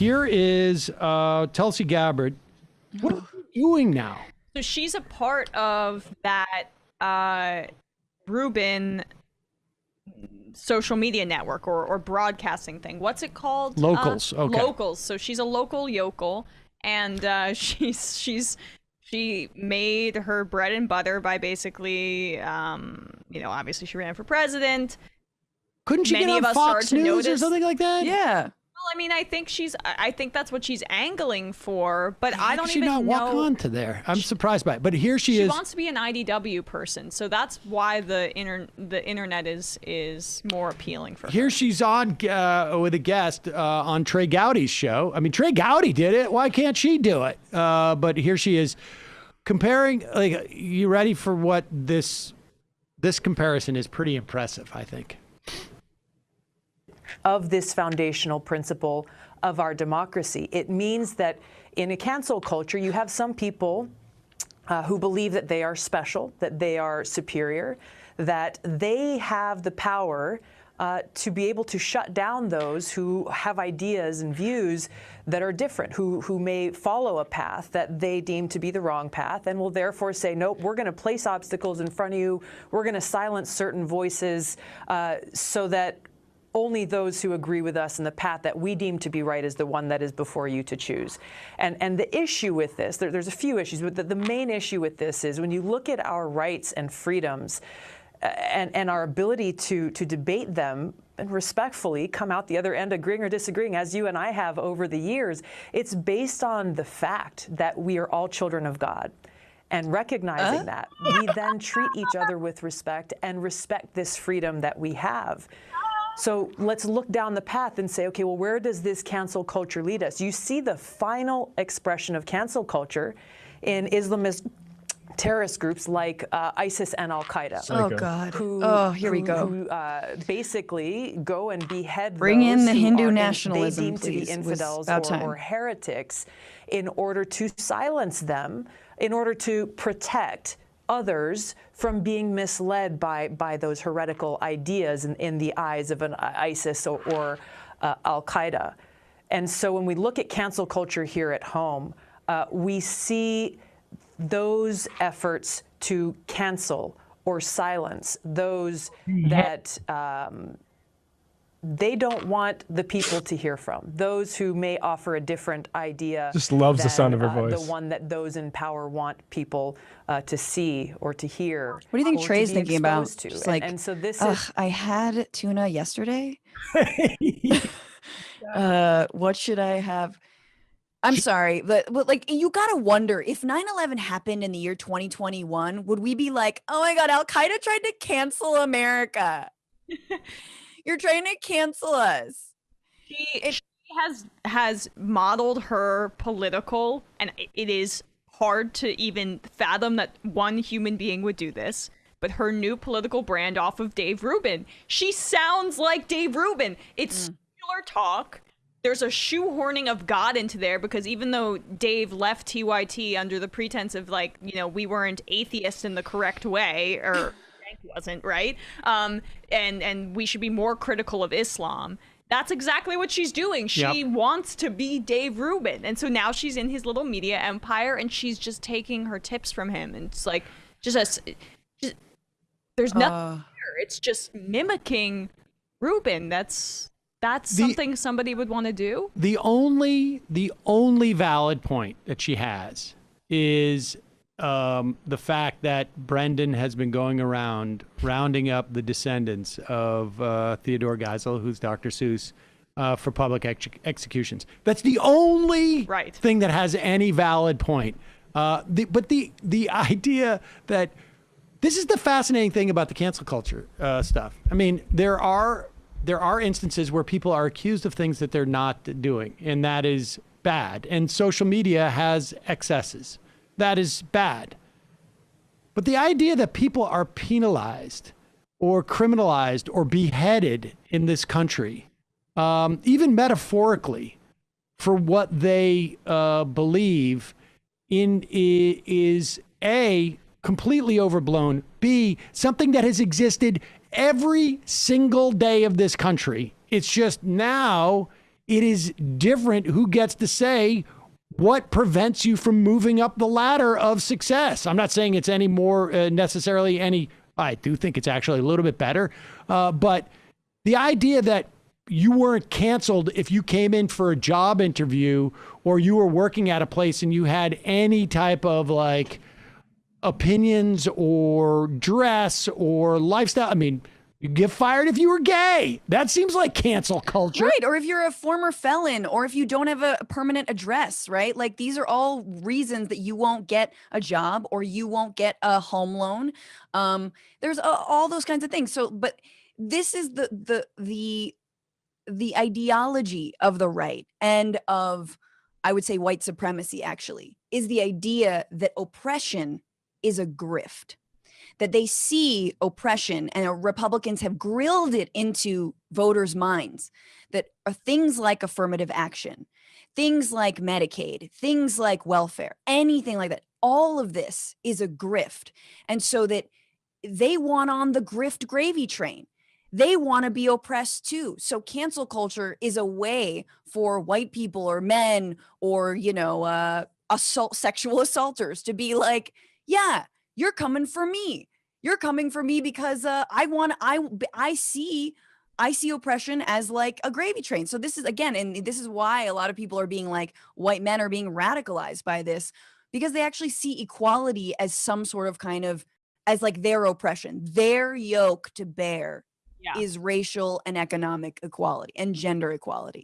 here is Tulsi Gabbard. What are you doing now? So she's a part of that Rubin social media network or broadcasting thing. What's it called? Locals. Okay. Locals. So she's a local yokel, and she made her bread and butter by basically, obviously she ran for president. Couldn't she Many get of on us Fox started to News or notice- something like that? Yeah. Well, I mean, I think that's what she's angling for, but I don't She even not walk know. on to there. I'm surprised by it. But here she She is. wants to be an IDW person, so that's why the internet is more appealing for her. Here she's on with a guest on Trey Gowdy's show. I mean, Trey Gowdy did it. Why can't she do it? But here she is comparing. Like, you ready for what this comparison is? Pretty impressive, I think. Of this foundational principle of our democracy. It means that in a cancel culture, you have some people who believe that they are special, that they are superior, that they have the power to be able to shut down those who have ideas and views that are different, who may follow a path that they deem to be the wrong path, and will therefore say, nope, we're going to place obstacles in front of you, we're going to silence certain voices so that only those who agree with us in the path that we deem to be right is the one that is before you to choose. And the issue with this, there's a few issues, but the main issue with this is when you look at our rights and freedoms and our ability to debate them and respectfully come out the other end agreeing or disagreeing, as you and I have over the years, it's based on the fact that we are all children of God. And recognizing that, we then treat each other with respect and respect this freedom that we have. So let's look down the path and say, okay, well, where does this cancel culture lead us? You see the final expression of cancel culture in Islamist terrorist groups like ISIS and Al-Qaeda. Oh, God. Here we go. Who basically go and behead Bring those in the who Hindu are nationalism, they deem to please. be It was infidels about time. or heretics in order to silence them, in order to protect others from being misled by those heretical ideas in the eyes of an ISIS or Al-Qaeda. And so when we look at cancel culture here at home, we see those efforts to cancel or silence those that they don't want the people to hear from, those who may offer a different idea. Just loves the than, sound of her voice. The one that those in power want people to see or to hear. What do you think or to Trey's be thinking about? exposed to. Just like, and so this ugh, is I had tuna yesterday. What should I have? I'm sorry, but like, you gotta wonder if 9/11 happened in the year 2021, would we be like, oh my God, Al Qaeda tried to cancel America? You're trying to cancel us. She has modeled her political, and it is hard to even fathom that one human being would do this, but her new political brand off of Dave Rubin. She sounds like Dave Rubin. It's circular talk. There's a shoehorning of God into there, because even though Dave left TYT under the pretense of, like, we weren't atheists in the correct way, or wasn't, right? And we should be more critical of Islam. That's exactly what she's doing. She wants to be Dave Rubin. And so now she's in his little media empire, and she's just taking her tips from him. And it's like, there's nothing here. It's just mimicking Rubin. That's something somebody would want to do. The only valid point that she has is the fact that Brendan has been going around rounding up the descendants of Theodore Geisel, who's Dr. Seuss, for public executions. That's the only thing that has any valid point. But the idea that this is the fascinating thing about the cancel culture stuff. I mean, there are instances where people are accused of things that they're not doing, and that is bad. And social media has excesses. That is bad. But the idea that people are penalized or criminalized or beheaded in this country, even metaphorically, for what they believe in, is A, completely overblown, B, something that has existed every single day of this country. It's just now it is different who gets to say what prevents you from moving up the ladder of success. I'm not saying it's any more necessarily any, I do think it's actually a little bit better. But the idea that you weren't canceled if you came in for a job interview or you were working at a place and you had any type of like opinions or dress or lifestyle. I mean, you get fired if you were gay. That seems like cancel culture. Right. Or if you're a former felon, or if you don't have a permanent address, right? Like these are all reasons that you won't get a job or you won't get a home loan. There's all those kinds of things. So, but this is the ideology of the right and of, I would say, white supremacy actually, is the idea that oppression is a grift. That they see oppression, and Republicans have grilled it into voters' minds, that are things like affirmative action, things like Medicaid, things like welfare, anything like that. All of this is a grift. And so that they want on the grift gravy train. They want to be oppressed too. So cancel culture is a way for white people or men or, sexual assaulters to be like, yeah, you're coming for me. You're coming for me because I see oppression as like a gravy train. So this is, again, and this is why a lot of people are being like, white men are being radicalized by this, because they actually see equality as some sort of kind of, as like their oppression. Their yoke to bear is racial and economic equality and gender equality.